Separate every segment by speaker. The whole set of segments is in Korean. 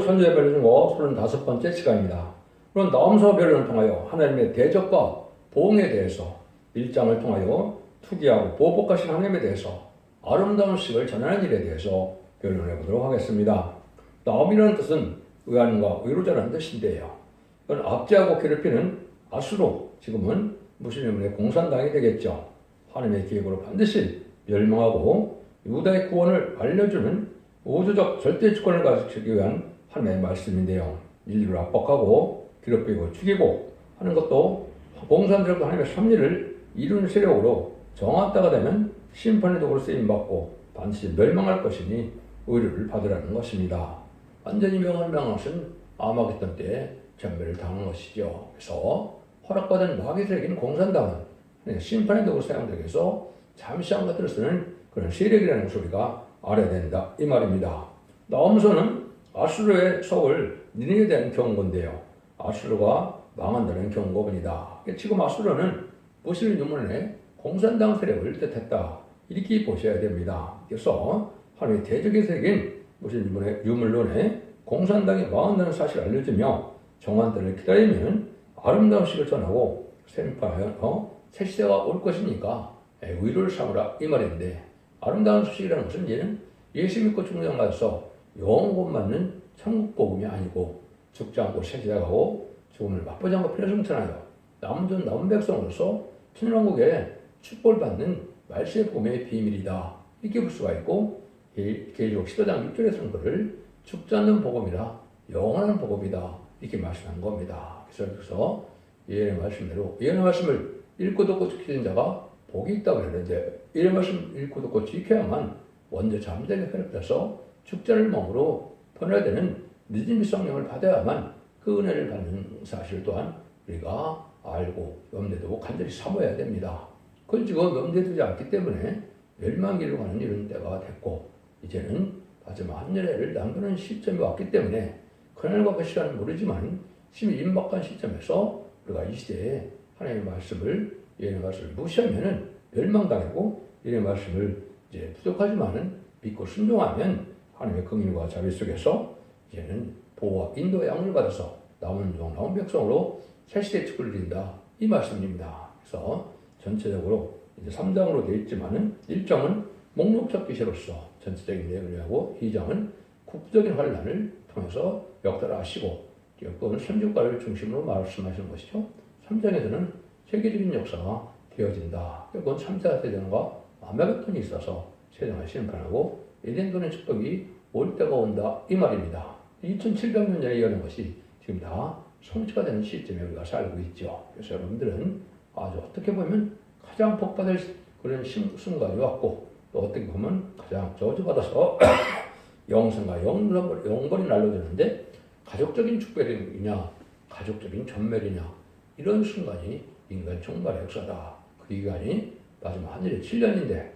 Speaker 1: 천주의 변론 중고 35번째 시간입니다. 그런 나엄서 변론을 통하여 하나님의 대적과 보응에 대해서 1장을 통하여 투기하고 보복하신 하나님에 대해서 아름다운 식을 전하는 일에 대해서 변론해 보도록 하겠습니다. 나엄이라는 뜻은 의안과 의로자라는 뜻인데요. 이건 압제하고 괴롭히는 아수로, 지금은 무슬림의 공산당이 되겠죠. 하나님의 계획으로 반드시 멸망하고 유다의 구원을 알려주는 우주적 절대 주권을 가지기 위한 하나님의 말씀인데요. 인류를 압박하고 괴롭히고 죽이고 하는 것도 공산적으로 하나님의 섭리를 이루는 세력으로 정한 때가 되면 심판의 도구로 쓰임받고 반드시 멸망할 것이니 의료를 받으라는 것입니다. 완전히 명하는 것은 아마겟돈 때에 전멸을 당한 것이죠. 그래서 허락받은 마귀 세력인 공산당은 심판의 도구로 사용되기 위해서 잠시 한 것들을 쓰는 그런 세력이라는 소리가 알아야 된다 이 말입니다. 나엄서는 아수르의 석을 니느웨에 대한 경고인데요. 아수르가 망한다는 경고문이다. 지금 아수르는 무슬림 유물의 공산당 세력을 뜻했다. 이렇게 보셔야 됩니다. 그래서 하나님의 대적의 세력인 무슬림 유물론에 공산당이 망한다는 사실을 알려주며 정한 때를 기다리면 아름다운 식을 전하고 샘파하여 새 시대가 올 것이니까 위로를 삼으라 이 말인데, 아름다운 소식이라는 것은 이제는 예수 믿고 중생 받아서 영원 곧 맞는 천국 복음이 아니고 죽지 않고 새 시대가 오고 죽음을 맛보지 않고 필요승천하여 남은 남은 백성으로서 천년왕국에 축복을 받는 말세의 복음의 비밀이다. 이렇게 볼 수가 있고, 계시록 15장 6절에서는 그를 죽지 않는 복음이라 영원한 복음이다 이렇게 말씀한 겁니다. 그래서 예언의 말씀대로 예언의 말씀을 읽고 듣고 지키는 자가 복이 있다고 했는데, 이런 말씀 읽고 듣고 지켜야만 원죄 잠재게 회복돼서 죽자를 몸으로 변화되는 믿음의 성령을 받아야만 그 은혜를 받는 사실 또한 우리가 알고 염려두고 간절히 사모해야 됩니다. 그건 지금 염려두지 않기 때문에 멸망기로 가는 이런 때가 됐고, 이제는 마지막 한 열애를 남기는 시점이 왔기 때문에 그날과 그 시간은 모르지만 심히 임박한 시점에서 우리가 이 시대에 하나님의 말씀을, 예언의 말씀을 무시하면은 멸망당하고, 예언의 말씀을 이제 부족하지만은 믿고 순종하면 하나님의 긍휼과 자비 속에서 이제는 보호와 인도의 양을 받아서 남은 백성으로 새 시대의 축복을 드린다 이 말씀입니다. 그래서 전체적으로 이제 3장으로 되어 있지만은 1장은 목록적 기시로서 전체적인 내용을 하고, 2장은 국부적인 환란을 통해서 역달하시고, 그건 선지국가를 중심으로 말씀하시는 것이죠. 3장에서는 세계적인 역사가 되어진다. 그건 3차 대전과 아마겟돈이 있어서 세상을 심판하고 에덴돈의 축복이 올 때가 온다 이 말입니다. 2700년 전에 이어낸 것이 지금 다 성취가 되는 시점에 우리가 살고 있죠. 그래서 여러분들은 아주 어떻게 보면 가장 복받을 그런 순간이 왔고, 또 어떻게 보면 가장 저주받아서 영생과 영벌이 날려드는데, 가족적인 축복이냐 가족적인 전멸이냐 이런 순간이 인간 총괄의 역사다. 그 기간이 마지막 하늘의 7년인데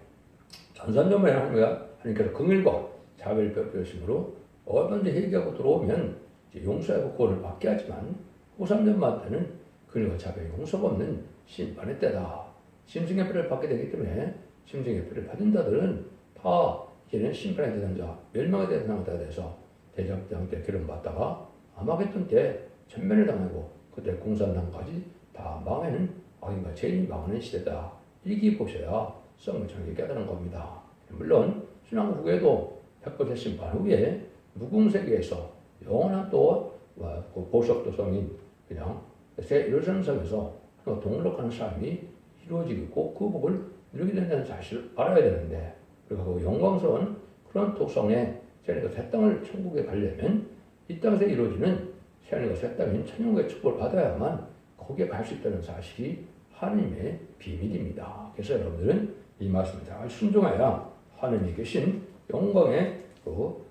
Speaker 1: 전산전만에 하나님께서 긍휼과 자비를 베푸심으로 얼마든지 회개하고 들어오면 이제 용서하고 구원을 받게 하지만, 후3년만 때는 긍휼과 자비의 용서가 없는 심판의 때다. 심승의 표를 받게 되기 때문에 심승의 표를 받은 자들은 다 이제는 심판의 대상자, 멸망의 대상자가 돼서 대적당 때 기름받다가 아마겟돈 때 전면을 당하고 그때 공산당까지 다 망하는 악인과 죄인이 망하는 시대다. 이렇게 보셔야 썩물처럼 깨달은 겁니다. 물론 신앙 후에도 백벌의 심판 후에 무궁세계에서 영원한 또 보석도성인 그냥 새 일생성에서 동록하는 삶이 이루어지고 그 복을 누리게 된다는 사실을 알아야 되는데, 그리고 그 영광스러운 그런 독성에 새하늘과 새 땅을 천국에 가려면 이 땅에서 이루어지는 새하늘과 새 땅인 천국의 축복을 받아야만 거기에 갈 수 있다는 사실이 하나님의 비밀입니다. 그래서 여러분들은 이 말씀을 잘 순종해야 하나님이 계신 영광의 그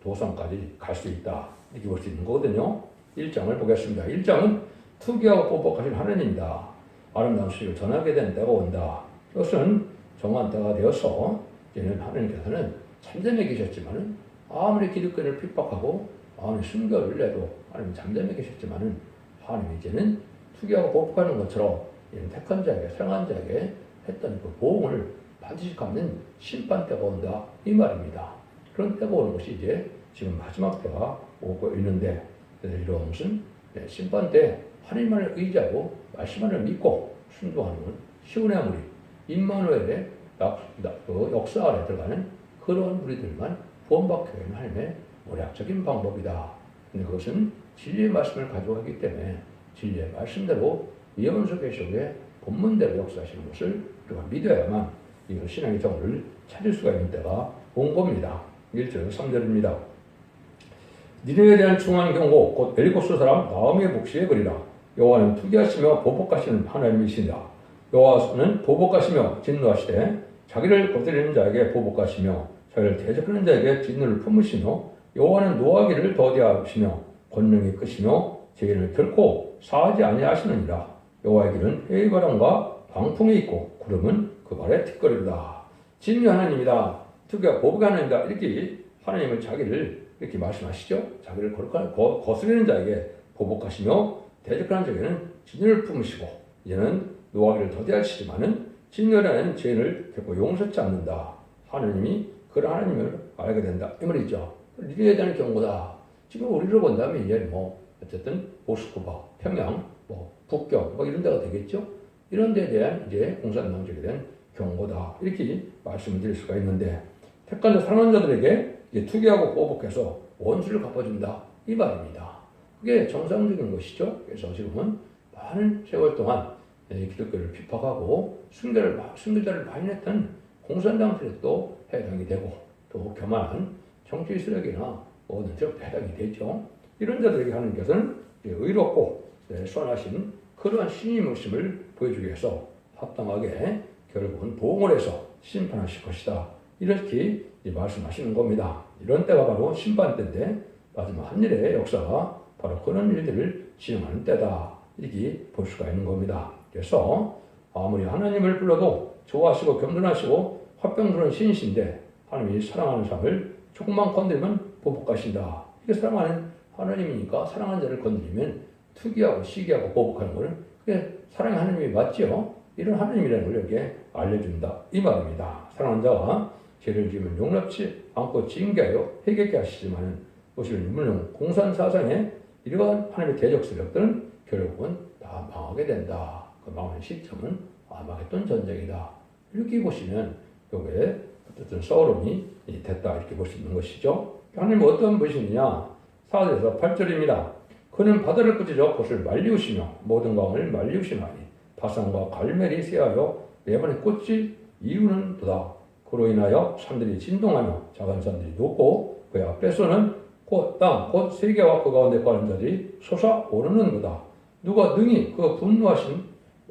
Speaker 1: 도성까지 갈 수 있다 이렇게 볼 수 있는 거거든요. 1장을 보겠습니다. 1장은 투기하고 보복하신 하나님이다. 아름다운 소식을 전하게 된 때가 온다. 이것은 정한 때가 되어서 이제는 하나님께서는 잠잠해 계셨지만은, 아무리 기득권을 핍박하고 아무리 순교를 내도 하나님 잠잠해 계셨지만은, 하나님 이제는 투기하고 보복하는 것처럼 택한 자에게, 사랑한 자에게 했던 그 보응을 반드시 갚는 심판 때가 온다 이 말입니다. 그런 때가 오는 것이 이제 지금 마지막 때가 오고 있는데 이런 것은 심판 때 하나님만을 의지하고 말씀만을 믿고 순종하는 시온의 무리 임마누엘의 역사 아래 들어가는 그런 무리들만 구원받게 되는 하나님의 모략적인 방법이다. 근데 그것은 진리의 말씀을 가져가기 때문에 진리의 말씀대로 예언서 계시록의 본문대로 역사하시는 것을 우리가 믿어야만 이거 신앙의 정을 찾을 수가 있는 때가 온 겁니다. 1절 3절입니다. 니네에 대한 중한 경고 곧 엘리고스 사람 나오미의 묵시에 그리라. 여호와는 투기하시며 보복하시는 하나님이시니라. 여호와는 보복하시며 진노하시되 자기를 거스리는 자에게 보복하시며 자기를 대적하는 자에게 진노를 품으시며 여호와는 노하기를 더디하시며 권능이 크시며 죄인을 결코 사하지 아니하시느니라. 여호와의 길은 해의 바람과 방풍이 있고 구름은 그 발에 틱거리로다. 진리 하나님이다. 특유가 보복의 하나님이다. 이렇게 하나님은 자기를 이렇게 말씀하시죠. 자기를 거스리는 자에게 보복하시며 대적하는 자에게는 진리를 품으시고 이제는 노하기를 더디하시지만은 진노라는 죄인을 결코 용서치 않는다. 하나님이 그런 하나님을 알게 된다. 이 말이죠. 니네에 대한 경고다. 지금 우리로 본다면 이제 어쨌든 모스크바, 평양, 북경 이런 데가 되겠죠. 이런 데에 대한 이제 공산당적에 대한 경고다. 이렇게 말씀을 드릴 수가 있는데 택한 자 사랑하는 자들에게 이제 투기하고 보복해서 원수를 갚아준다. 이 말입니다. 그게 정상적인 것이죠. 그래서 지금은 많은 세월 동안 기독교를 비판하고 순교자를 반했던 공산당들에도 해당이 되고 또 교만한 정치 세력이나 모든 세력도 해당이 되죠. 이런 자들에게 하는 것은 의롭고 선하신 그러한 신임의심을 보여주기 위해서 합당하게 결국은 보응을 해서 심판하실 것이다. 이렇게 말씀하시는 겁니다. 이런 때가 바로 심판 때인데 마지막 한 일의 역사가 바로 그런 일들을 진행하는 때다. 이렇게 볼 수가 있는 겁니다. 그래서 아무리 하나님을 불러도 좋아하시고 겸손하시고 화평스러운 신이신데 하나님이 사랑하는 사람을 조금만 건드리면 보복하신다. 이게 사랑하는 하나님이니까 사랑하는 자를 건드리면 투기하고 시기하고 보복하는 것은 그게 사랑의 하나님이 맞죠. 이런 하나님이라는 걸 여기에 알려준다. 이 말입니다. 사랑하는 자가 죄를 지으면 용납치 않고 징계하여 회개케 하시지만 무엇이든 물론 공산사상에 이러한 하나님의 대적 세력들은 결국은 다 망하게 된다. 그 망하는 시점은 아마겟돈 전쟁이다. 이렇게 보시면 여기에 어떤 싸움이 됐다. 이렇게 볼 수 있는 것이죠. 하나님은 어떤 분이시느냐? 4절에서 8절입니다. 그는 바다를 꾸짖어 그것을 말리우시며 모든 강을 말리우시나니 바산과 갈멜이 쇠하여 레바논의 꽃이 이루는 도다. 그로 인하여 산들이 진동하며 작은 산들이 녹고 그 앞에서는 곧 세계와 그 가운데 가는 자들이 솟아오르는 거다. 누가 능히 그 분노하신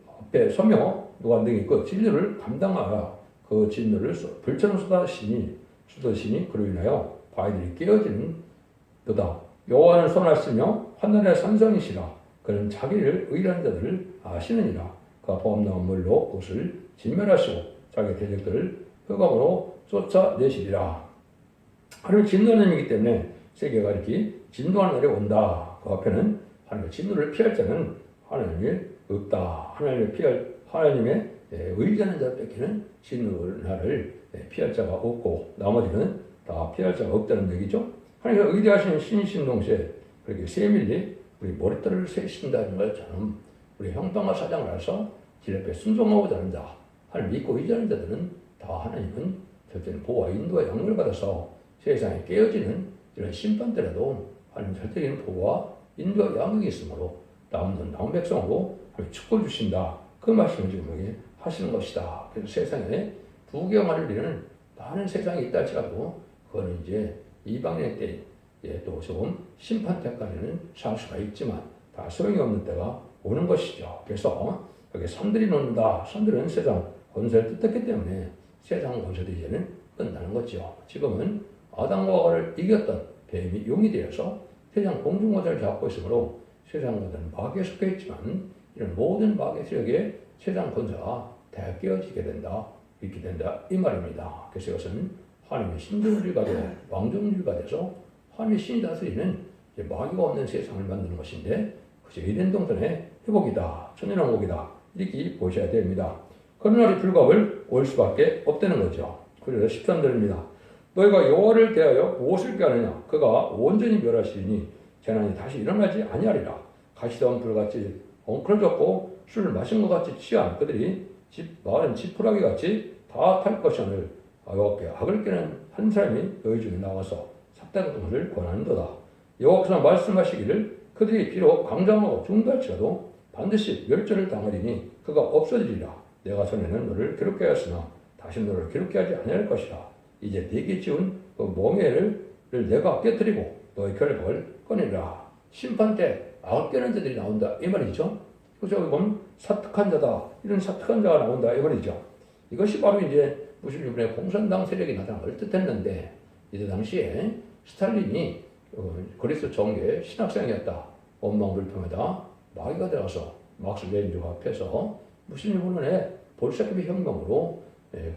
Speaker 1: 앞에 서며 누가 능히 그 진리를 감당하여 그 진노를 불처럼 쏟으시니 그로 인하여 바위들이 깨어지는 도다. 여호와는 선하시며 하늘의 산성이시라. 그는 자기를 의리한 자들을 아시느니라. 그가 범람한 물로 그것을 진멸하시고 자기 대적들을 흑암으로 쫓아내시리라. 하나님의 진노하나님이기 때문에 세계가 이렇게 진노하는 날이 온다. 그 앞에는 하나님의 진노를 피할 자는 하나님이 없다. 하나님의 의지하는 자 뺏기는 진노를 피할 자가 없고 나머지는 다 피할 자가 없다는 얘기죠. 하나님이 의지하시는 신이신 동시에 그렇게 세밀히 우리 머리털을 세신다는 것처럼 우리 형통과 사장을 알아서 질 앞에 순종하고자 하는 자, 하나님 믿고 의지하는 자들은 다 하나님은 절대는 보호와 인도와 양육을 받아서 세상에 깨어지는 이런 심판 때라도 하나님 절대적인 보호와 인도와 양육이 있으므로 남은 백성으로 축복을 주신다. 그 말씀을 지금 여기 하시는 것이다. 그래서 세상에 부경화를 이루는 많은 세상이 있다 할지라도 그거는 이제 이방의 때에 또 조금 심판 때까지는 살 수가 있지만 다 소용이 없는 때가 오는 것이죠. 그래서 여기 산들이 놓는다. 산들은 세상 권세를 뜻했기 때문에 세상 권세도 이제는 끝나는 거죠. 지금은 아담과 하와를 이겼던 뱀이 용이 되어서 세상 공중권세를 잡고 있으므로 세상 권세는 마귀에 속해 있지만 이런 모든 마귀 세력의 세상 권세가 다 깨어지게 된다. 이렇게 된다. 이 말입니다. 그래서 이것은 하나님의 신존주의가 되고 왕존주의가 돼서 하나님의 신이 다스리는 마귀가 없는 세상을 만드는 것인데 그저 이된 동산의 회복이다. 천연왕국이다. 이렇게 보셔야 됩니다. 그런 날이 불가을 올 수밖에 없다는 거죠. 그래서 13절입니다. 너희가 여호와를 대하여 무엇을 꾀하느냐? 그가 온전히 멸하시리니 재난이 다시 일어나지 아니하리라. 가시던 불같이 엉클어졌고 술을 마신 것 같이 취한 그들이 마을은 지푸라기 같이 다 탈 것이오늘 여호와께 악을 꾀는 한 사람이 너희 중에 나와서 삭단동을 권하는도다. 여호와께서 말씀하시기를 그들이 비록 강장하고 중도할지라도 반드시 멸절을 당하리니 그가 없어지리라. 내가 전에는 너를 괴롭게 하였으나 다시 너를 괴롭게 하지 아니할 것이라. 이제 네게 지은 그 멍에를 내가 깨뜨리고 너의 결박을 꺼내리라. 심판 때 악을 깨는 자들이 나온다 이 말이죠. 그래서 여기 보면 사특한 자다, 이런 사특한 자가 나온다 이 말이죠. 이것이 바로 이제 무슬림의 공산당 세력이 나타난 걸 뜻했는데, 이때 당시에 스탈린이 그리스 정계의 신학생이었다. 원망불평에다 마귀가 되어서 막스 레닌주가 앞에서 무슬림 운동의 볼셰비키 혁명으로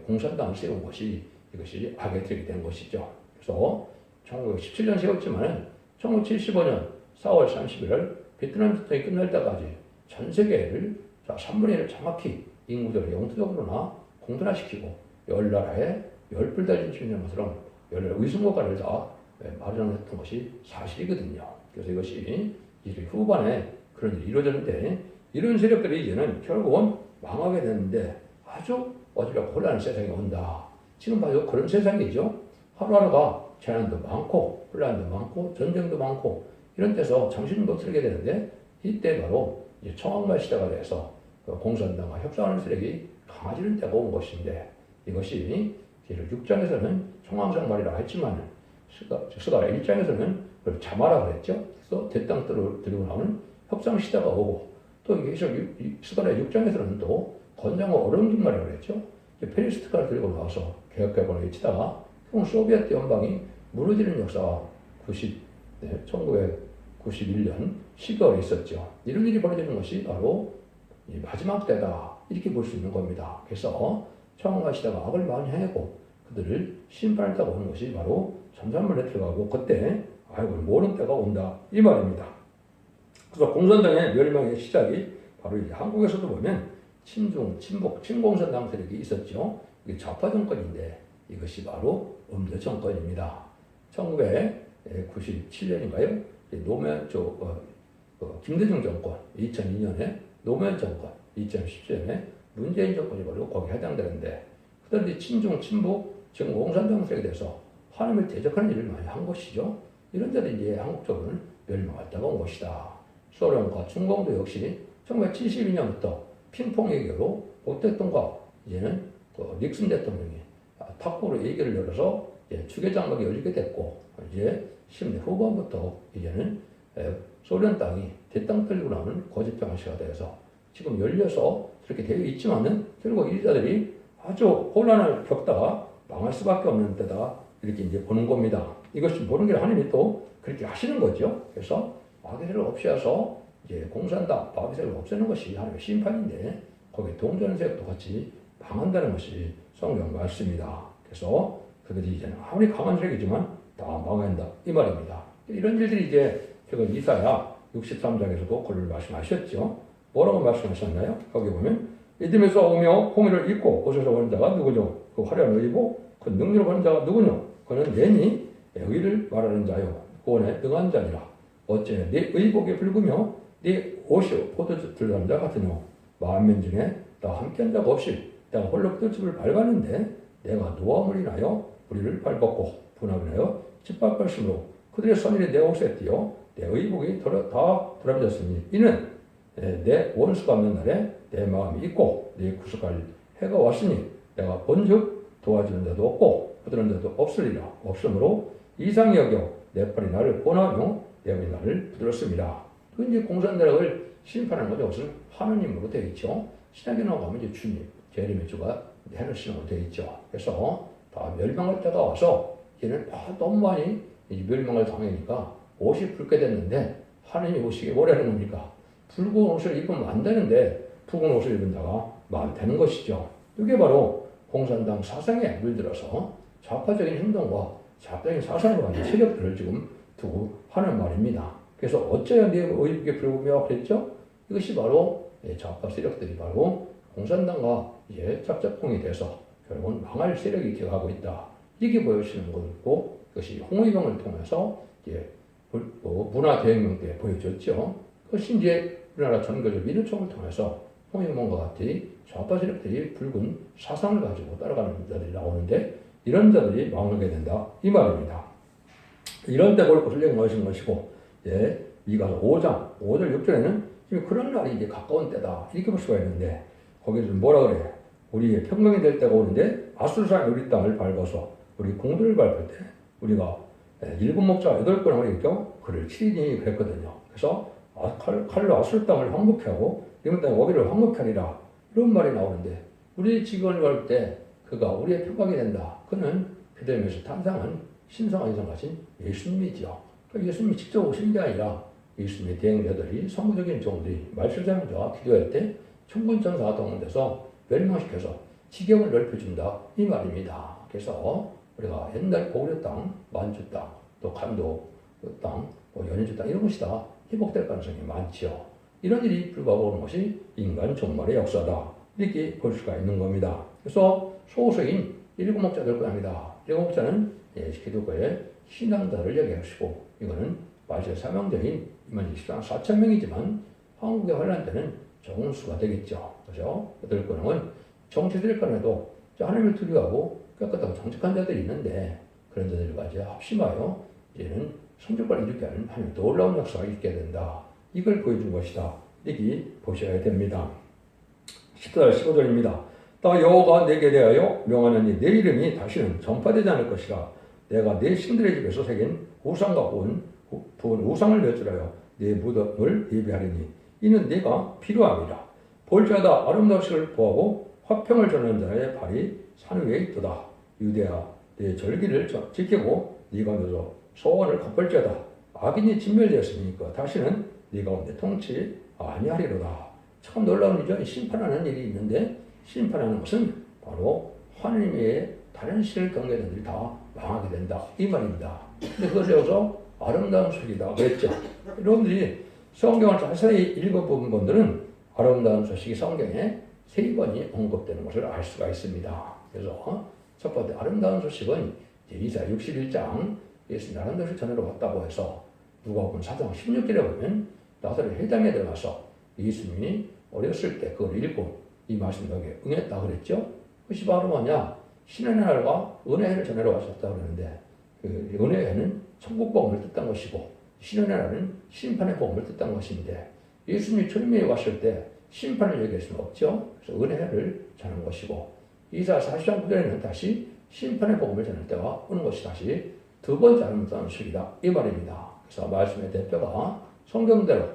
Speaker 1: 공산당을 세운 것이 이것이 악의 틀이 된 것이죠. 그래서 1917년 세웠지만 1975년 4월 31일 베트남 전쟁이 끝날 때까지 전 세계를 3분의 1을 정확히 인구들을 영토적으로나 공존화시키고 10나라에 10불 달린 주인인 것처럼 10나라 위성국가를 다 마련했던 것이 사실이거든요. 그래서 이것이 이제 후반에 그런 일이 이루어졌는데, 이런 세력들이 이제는 결국은 망하게 되는데 아주 어지럽고 혼란한 세상이 온다. 지금 봐도 그런 세상이죠. 하루하루가 재난도 많고 혼란도 많고 전쟁도 많고 이런 데서 정신을 못 차리게 되는데, 이때 바로 이제 청황말 시대가 돼서 공산당과 협상하는 세력이 강해지는 때가 온 것인데, 이것이 6장에서는 청황상말이라고 했지만 스가랴 1장에서는 그걸 자마라 그랬죠. 그래서 대땅 들고 나오는 협상 시대가 오고, 또 스가랴 6장에서는 또 건장과 어려움말이라고 그랬죠. 페리스트카를 들고 나와서 개혁개방을 외치다가 소비에트 연방이 무너지는 역사가 1991년 12월에 있었죠. 이런 일이 벌어지는 것이 바로 마지막 때다, 이렇게 볼 수 있는 겁니다. 그래서 청황과 시대가 악을 많이 행하고 그들을 심판했다고 하는 것이 바로 전산물에 들어가고, 그때 악을 모르는 때가 온다 이 말입니다. 그래서 공산당의 멸망의 시작이 바로 이제 한국에서도 보면 친중, 친북, 친공산당 세력이 있었죠. 이게 좌파 정권인데 이것이 바로 음대 정권입니다. 1997년인가요? 노무현 김대중 정권, 2002년에 노무현 정권, 2017년에 문재인 정권이 바로 거기에 해당되는데, 그런데 친중, 친북, 지금 공산당 세력에 대해서 하나님을 대적하는 일을 많이 한 것이죠. 이런 데는 이제 한국적으로는 멸망할 때가 온 것이다. 소련과 중공도 역시 1972년부터 핑퐁 외교로 복 대통령과 이제는 닉슨 대통령이 탁구로 얘기를 열어서 추계장막이 열리게 됐고, 이제 10년 후반부터 이제는 소련 땅이 대땅 털리고 나오는 거짓병시가 돼서 지금 열려서 그렇게 되어 있지만은 결국 이 자들이 아주 혼란을 겪다가 망할 수밖에 없는 데다 이렇게 이제 보는 겁니다. 이것이 모르는 게 하나님이 또 그렇게 하시는 거죠. 그래서 마귀를 없애서 이제 공산당, 마귀를 없애는 것이 하나님의 심판인데, 거기에 동전세력도 같이 망한다는 것이 성경 말씀입니다. 그래서 그들이 이제는 아무리 강한 세력이지만 다 망한다 이 말입니다. 이런 일들이 이제 지금 이사야 63장에서도 그걸 말씀하셨죠. 뭐라고 말씀하셨나요? 거기 보면 이듬에서 오며 홍해를 입고 옷에서 오는 자가 누구뇨? 그 화려한 의복, 그 능력을 보는 자가 누구뇨? 그는 내니 의를 말하는 자요, 구원에 능한 자니라. 어째 네 의복에 붉으며 네 옷이 포도주 들어간 자 같으뇨? 만민 중에 나 함께한 자가 없이 내가 홀로 포도즙을 밟았는데 내가 노함을 인하여 우리를 밟았고 분함을 인하여 짓밟았으므로 그들의 선일이 내 옷에 띄어 내 의복이 다 드러졌으니 이는 내 원수가 없는 날에 내 마음이 있고 내 구속할 해가 왔으니 내가 본즉 도와주는 자도 없고 부드러운 자도 없으리라. 없으므로 이상히 여겨 내 팔이 나를 본하며 내 몸이 나를 부드럽습니다. 그 이제 공산당을 심판하는 거죠. 그것은 하느님으로 되어 있죠. 신약에 나가면 이제 주님, 재림의 주가 해를 신으로 되어 있죠. 그래서 다 멸망할 때가 와서 얘는 너무 많이 멸망을 당하니까 옷이 붉게 됐는데, 하느님이 옷이 뭐라는 겁니까? 붉은 옷을 입으면 안 되는데 붉은 옷을 입은 자가 많다는 것이죠. 이게 바로 공산당 사상에 물들어서 좌파적인 행동과 좌파적인 사상으로 가는 세력들을 지금 두고 하는 말입니다. 그래서 어째야 네 의복에 붉으며 그랬죠? 이것이 바로 좌파 세력들이 바로 공산당과 짝짝꿍이 돼서 결국은 망할 세력이 되어가고 있다. 이렇게 보여주시는 거고, 그것이 홍위병을 통해서 이제 문화대혁명 때 보여줬죠. 그것이 이제 우리나라 전교조 민주총을 통해서 홍위병과 같이 좌파 세력들이 붉은 사상을 가지고 따라가는 자들이 나오는데, 이런 자들이 망하게 된다 이 말입니다. 이런 때 볼 것을 얘기하신 것이고, 예, 미가서 5장 5절 6절에는 지금 그런 날이 이제 가까운 때다 이렇게 볼 수가 있는데, 거기서 뭐라 그래? 우리의 평강이 될 때가 오는데 아수르 사람이 우리 땅을 밟아서 우리 공들을 밟을 때 우리가 7목자 8권을 이겨 그를 치리니 그랬거든요. 그래서 칼로 아수르 땅을 황무케 하고 이런 땅에 오기를 황무케 하리라 이런 말이 나오는데, 우리 직원을 밟을 때 그가 우리의 평강이 된다. 그는 베들레헴에서 탄생한 신성한 인성 가진 예수님이죠. 그러니까 예수님이 직접 오신 게 아니라 예수님의 대행자들이 성부적인 종들이 말씀자와 기도할 때 천군천사가 동원돼서 멸망시켜서 지경을 넓혀준다 이 말입니다. 그래서 우리가 옛날 고구려 땅, 만주 땅, 또 간도 땅, 연인주 땅 이런 것이 다 회복될 가능성이 많지요. 이런 일이 불가오는 것이 인간 종말의 역사다 이렇게 볼 수가 있는 겁니다. 그래서 소수인 7목자들 것입니다. 7목자는 기독교의 신앙자를 얘기하시고, 이거는 말세 사명자인 24만 4천 명이지만 한국의 환란 때는 적은 수가 되겠죠. 그죠? 8권은 정치들 간에도 하나님을 두려워하고 깨끗하고 정직한 자들이 있는데, 그런 자들과 이제 합심하여 이제는 성적과 이루게 하는 하나님의 놀라운 역사가 있게 된다. 이걸 보여준 것이다. 이렇게 보셔야 됩니다. 14절 15절입니다. 또 여호와가 내게 대하여 명하노니 내 이름이 다시는 전파되지 않을 것이라. 내가 내 신들의 집에서 새긴 우상과 부은 우상을 멸절하여 내 무덤을 예비하리니 이는 네가 필요함이라. 볼지어다 아름다우시를 보하고 화평을 전하는 자의 발이 산 위에 있도다. 유대야 내 절기를 지키고 네가 너서 소원을 갚을지어다. 악인이 진멸되었으니까 다시는 네 가운데 통치 아니하리로다. 참 놀라운 일이죠. 심판하는 일이 있는데, 심판하는 것은 바로 하나님의 다른 신을 경배하는 들이 다 망하게 된다 이 말입니다. 근데 그것을 여기서 아름다운 소식이다 그랬죠. 여러분들이 성경을 자세히 읽어본 분들은 아름다운 소식이 성경에 3번이 언급되는 것을 알 수가 있습니다. 그래서 첫 번째 아름다운 소식은 이사야 61장 예수님 아름다운 소식 전하러 왔다고 해서, 누가복음 4장 16절에 보면 나사렛 회당에 들어가서 예수님이 어렸을 때 그걸 읽고 이 말씀에 응했다 그랬죠. 그것이 바로 뭐냐? 신의 날과 은혜를 전하러 왔었다 그러는데, 그 은혜는 천국 복음을 뜻한 것이고 신의 날은 심판의 복음을 뜻한 것인데, 예수님이 초림에 왔을 때 심판을 얘기할 수는 없죠. 그래서 은혜를 전하는 것이고, 이사야 40장 9절에는 다시 심판의 복음을 전할 때가 오는 것이 다시 두 번째 아름다운 소식이다 이 말입니다. 그래서 말씀의 대표가 성경대로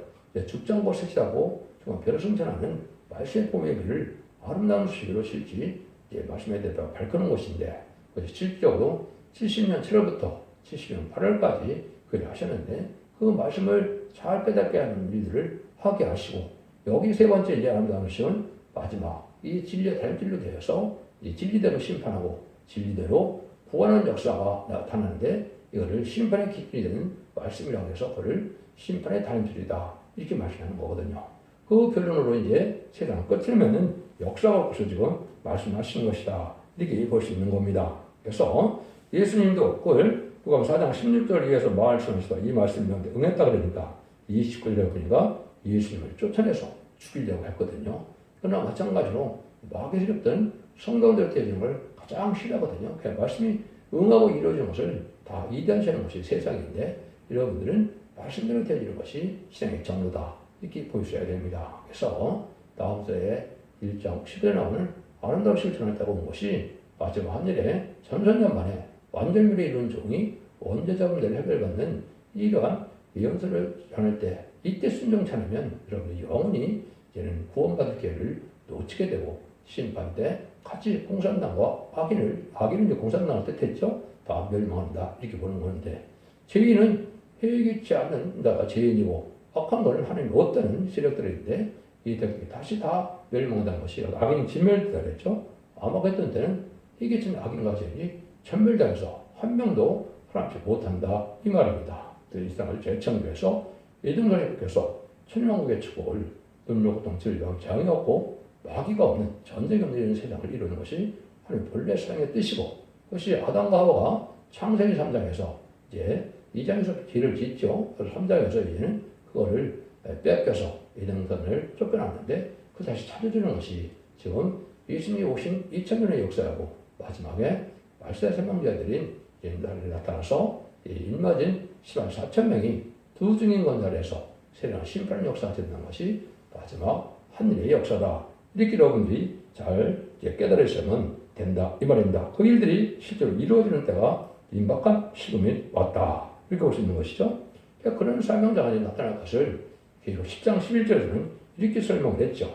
Speaker 1: 죽장보셋이라고 정말 별을 승천하는 말씀의 봄의 비를 아름다운 소식으로 실지 말씀의 대표가 밝히는 것인데, 그것이 실질적으로 70년 7월부터 70년 8월까지 그를 하셨는데, 그 말씀을 잘 깨닫게 하는 일들을 하게 하시고, 여기 세 번째 이제 아름다운 소식은 마지막 이 진리의 달진로 되어서 이 진리대로 심판하고 진리대로 구원하는 역사가 나타나는데, 이거를 심판의 기준이 되는 말씀이라고 해서 그를 심판의 달인줄이다 이렇게 말씀하는 거거든요. 그 결론으로 이제 세상 끝이면은 역사가 없어서 지금 말씀하시는 것이다 이렇게 볼 수 있는 겁니다. 그래서 예수님도 그걸 누가복음 4장 16절 위에서 말씀하시다 이 말씀에 응했다 그러니까 29절에 보니까 예수님을 쫓아내서 죽이려고 했거든요. 그러나 마찬가지로 마귀 세력들은 성경대로 되어지는 걸 가장 싫어하거든요. 그 말씀이 응하고 이루어지는 것을 다 이단시하는 것이 세상인데, 여러분들은 말씀대로 되어지는 것이 신앙의 정로다 이렇게 보셔야 됩니다. 그래서 다음 주에 1장 10절에 나오는 아름다운 시를 전했다고 본 것이 마지막 하늘에 천천년 만에 완전미를 이룬 종이 원죄자분들을 해결받는 이러한 예언서를 전할 때, 이때 순종치 않으면 여러분이 영원히 이제는 구원받을 기회를 놓치게 되고, 심판 때 같이 공산당과 악인은 이제 공산당을 뜻했죠. 다 멸망한다 이렇게 보는 건데, 죄인은 회개치 않는다가 죄인이고 악한 것을 하나님이 없다는 세력들인데, 이 대목이 다시 다 멸망한다는 것이 악인이 진멸되다 그랬죠. 아마겟돈 때는 회개치 않는 악인과 죄인이 천멸당해서 한 명도 하나님께 못한다 이 말입니다. 이 땅을 재창조해서 예등산에서 천년왕국의 축복을 눈물 고통 진리와 재앙이 없고 마귀가 없는 전쟁이 없는 세상을 이루는 것이 하나님 본래 사랑의 뜻이고, 그것이 아담과 하와가 창세기 3장에서 이제 2장에서 길을 짓죠. 그래서 3장에서 이제는 그거를 뺏겨서 에덴선을 쫓겨났는데 그 다시 찾아주는 것이 지금 예수님이 오신 2000년의 역사하고 마지막에 말세 세명자들인 인간이 나타나서 일맞은 10만 4천 명이 두 증인 건설에서 세상 심판의 역사가 되는 것이 마지막 하늘의 역사다. 이렇게 여러분들이 잘 깨달아 있으면 된다. 이 말입니다. 그 일들이 실제로 이루어지는 때가 임박한 시금이 왔다. 이렇게 볼 수 있는 것이죠. 그런 사명자가 나타날 것을 10장 11절에서는 이렇게 설명을 했죠.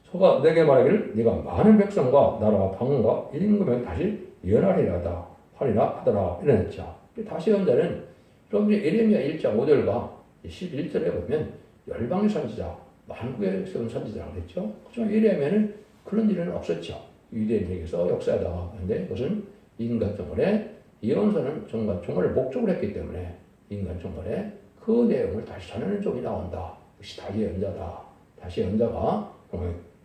Speaker 1: 소가 내게 말하기를 네가 많은 백성과 나라와 방언과 임금을 다시 연하리라다 하리라 이랬죠. 다시 연자는 여러분들이 에레미야 1장 5절과 11절에 보면 열방의 선지자, 만국에 세운 선지자라고 했죠. 그렇지만 에레미야는 그런 일은 없었죠. 유대인에게서 역사하다. 그런데 그것은 인간 정월에 예언서는 정말 정월을 목적으로 했기 때문에 인간 정월에 그 내용을 다시 전하는 쪽이 나온다. 그것이 다시 연자다. 다시 연자가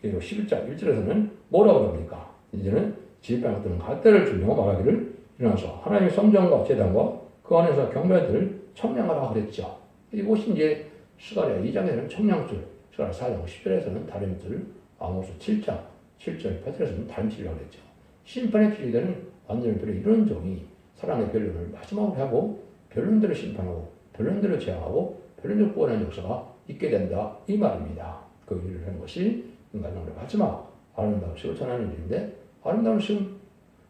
Speaker 1: 그리고 11장 1절에서는 뭐라고 합니까? 이제는 지휘관이 또는 갈대를 주며 말하기를 일어나서 하나님의 성전과 제단과 그 안에서 경배들을 청량하라 그랬죠. 이것이 이제 스가랴 2장에서는 청량줄, 스가랴 4장 10절에서는 다림줄, 아모스 7장 7절 8절에서는 다림줄이라고 그랬죠. 심판의 필요되는 완전히 별의 이런 종이 사랑의 변론을 마지막으로 하고 변론대로 심판하고 변론대로 제하고 변론대로 구원하는 역사가 있게 된다. 이 말입니다. 그 일을 하는 것이 인간의 마지막 아름다운 식을 전하는 일인데 아름다운 식은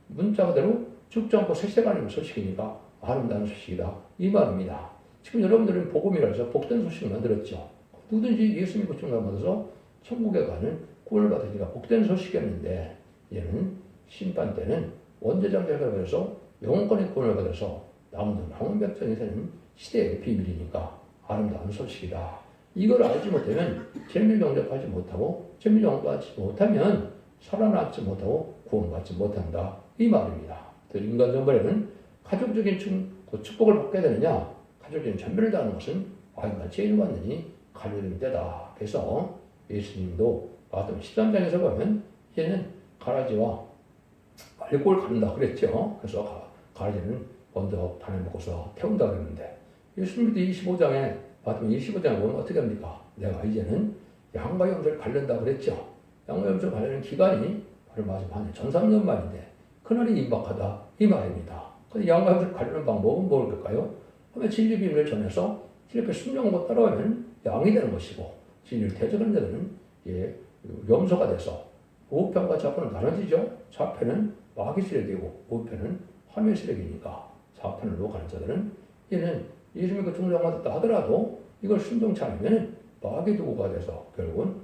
Speaker 1: 문자 그대로 죽지 않고 세세가는 소식이니까 아름다운 소식이다. 이 말입니다. 지금 여러분들은 복음이라 해서 복된 소식만 들었죠. 누구든지 예수님 고침을 받아서 천국에 가는 구원을 받으니까 복된 소식이었는데 얘는 심판 때는 원죄장 제거를 받아서 영원권의 구원을 받아서 남은 백성이 사는 시대의 비밀이니까 아름다운 소식이다. 이걸 알지 못하면 재밀경작하지 못하고 재밀경작하지 못하면 살아남지 못하고 구원받지 못한다. 이 말입니다. 인간 전반에는 가족적인 축복을 받게 되느냐 가족적인 전멸을 당하는 것은 인간 죄를 받느니 갈려진 때다. 그래서 예수님도 마태복음 13장에서 보면 이제는 가라지와 알골 가른다 그랬죠. 그래서 가라지는 먼저 단을 먹어서 태운다 그랬는데 예수님도 25장에 마태복음 25장에 보면 어떻게 합니까? 내가 이제는 양과 염소를 가른다 그랬죠. 양과 염소를 가르는 기간이 바로 마지막 전 3년 만인데 그날이 임박하다 이 말입니다. 근데 양과 염소를 가르는 방법은 뭘까요? 하면 진리 비밀을 전해서 진리 앞에 순종하고 따라오면 양이 되는 것이고 진리를 대적하는 자들은 염소가 돼서 우편과 좌편은 나눠지죠. 좌편은 마귀 세력이고 우편은 화면 세력이니까 좌편으로 가는 자들은 얘는 예수님이 그 중정받았다 하더라도 이걸 순종치 않으면 마귀 도구가 돼서 결국은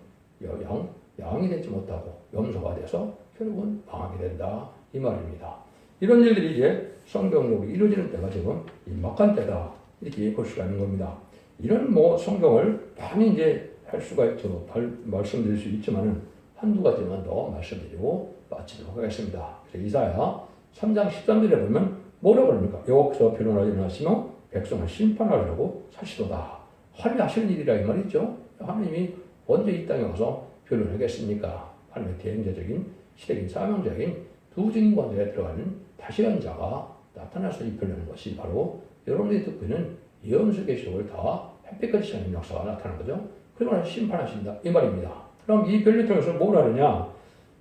Speaker 1: 양이 되지 못하고 염소가 돼서 결국은 망하게 된다 이 말입니다. 이런 일들이 이제 성경으로 이루어지는 때가 지금 임박한 때다 이렇게 볼 수가 있는 겁니다. 이런 성경을 많이 이제 할 수가 있죠. 말씀드릴 수 있지만은 한두 가지만 더 말씀드리고 마치도록 하겠습니다. 그래서 이사야 3장 13절에 보면 뭐라고 합니까? 여호와께서 변론하여 일어나시며 백성을 심판하려고 사시도다. 화려하시는 일이라 이 말이죠. 하나님이 언제 이 땅에 와서 변론하겠습니까? 하나님의 대행자적인 시대적인 사명적인 두 증인 관계에 들어가는 다시한 자가 나타나서 이 변론하는 것이 바로 여러분들이 듣고 있는 예언서 계시록을 다 햇빛같이 하는 역사가 나타나는 거죠. 그리고 나서 심판하신다 이 말입니다. 그럼 이 변론 통해서 뭘 하느냐?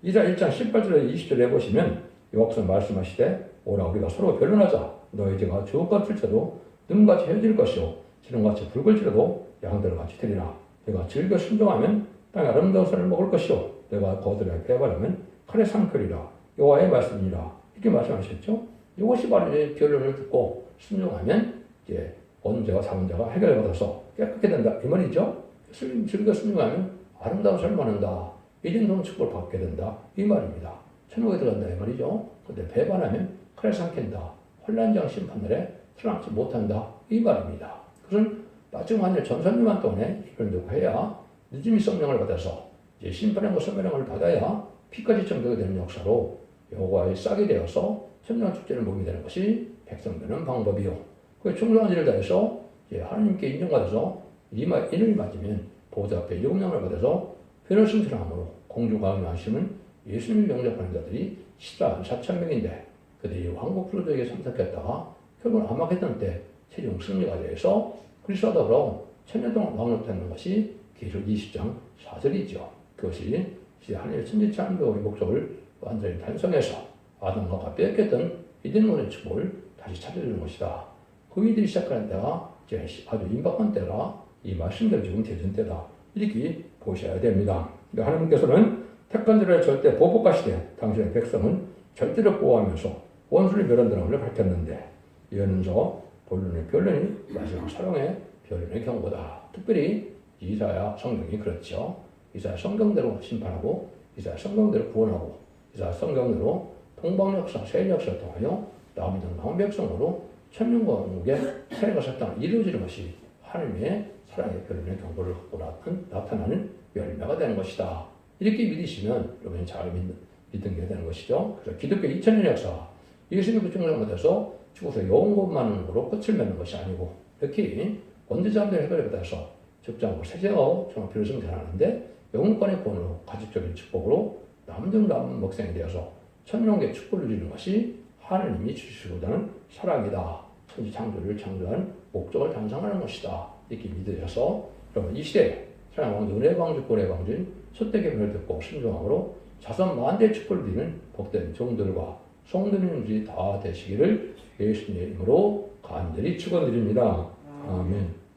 Speaker 1: 이사 1장 18절에 20절에 보시면 여호와께서 말씀하시되 오라 우리가 서로 변론하자. 너희 죄가 주옥같을지라도 눈같이 헤어질 것이요 지름같이 붉을지라도 양들같이 되리라. 내가 즐겨 순종하면 땅에 아름다운 선을 먹을 것이요 내가 거들에 배반하면 칼에 상하리라. 여호와의 말씀이라. 이렇게 말씀하셨죠. 이것이 바로 이제 변론을 듣고 순종하면 이제 원죄와 사문제가 해결받아서 깨끗게 된다 이 말이죠. 즐겨 순종하면 아름다운 삶을 만든다. 이진동 축복을 받게 된다 이 말입니다. 천국에 들어간다 이 말이죠. 그런데 배반하면 칼에 삼킨다. 혼란장 심판날에 살아남지 못한다 이 말입니다. 그것은 마지막 하늘 전선유만 동안에 이걸 듣고 해야 늦음이 성령을 받아서 이제 심판의 성령을 받아야 피까지 정도가 되는 역사로 여호와의 싹이 되어서 천년 축제를 몸이 되는 것이 백성 되는 방법이요. 그 충성한 일을 다해서 하나님께 인정받아서 인을 맞으면 보좌 앞에 영향을 받아서 변을 승천함으로 공중강의 하시는 예수님을 영접하는 자들이 14만 4천 명인데 그들이 왕국불도에게 참석했다가 결국 아마게돈 때 최종 승리가 돼서 그리스도로 천년 동안 왕노릇하는 것이 계시록 20장 4절이죠. 그것이 이제 하나님의 천지창조의 목적을 완전히 달성해서 아담과 하와 뺏겼던 이든문의 축복을 다시 찾아주는 것이다. 그 일들이 시작하는 때가 이제 아주 임박한 때라 이 말씀대로 지금 대전 때다. 이렇게 보셔야 됩니다. 하나님께서는 택한 자를 절대 보복하시되 당신의 백성은 절대로 보호하면서 원수를 멸한다는 것을 밝혔는데 이어서 본론의 변론이 마지막 사랑의 변론의 경고다. 특별히 이사야 성경이 그렇죠. 이사야 성경대로 심판하고 이사야 성경대로 구원하고 이사야 성경대로 동방역사, 세일역사를 통하여 남은 백성으로 천년왕국의 세례가 설탕 이루어지는 것이 하나님의 사랑의 변론의 경고를 갖고 나타나는 열매가 되는 것이다. 이렇게 믿으시면 여러분이 잘 믿는 게 되는 것이죠. 그래서 기독교 2000년 역사 예수님의 그 중생부에서 죽어서 영혼만으로 끝을 맺는 것이 아니고 이렇게 원죄자들의 해결에 받아서 적장하고 세제하고 정말 비로소 생겨나는데 영혼권의 본으로 가족적인 축복으로 남은 먹생이 되어서 천년의 축복을 누리는 것이 하나님이 주시고자 하는 사랑이다. 천지 창조를 창조한 목적을 달성하는 것이다. 이렇게 믿으셔서 여러분 이 시대에 사랑왕 은혜 광주 권의 광주인 소떼의 변을 듣고 순종함으로 자손 만대의 축복을 누리는 복된 종들과 성도님들이 다 되시기를 예수님의 이름으로 간절히 축원드립니다. 아멘.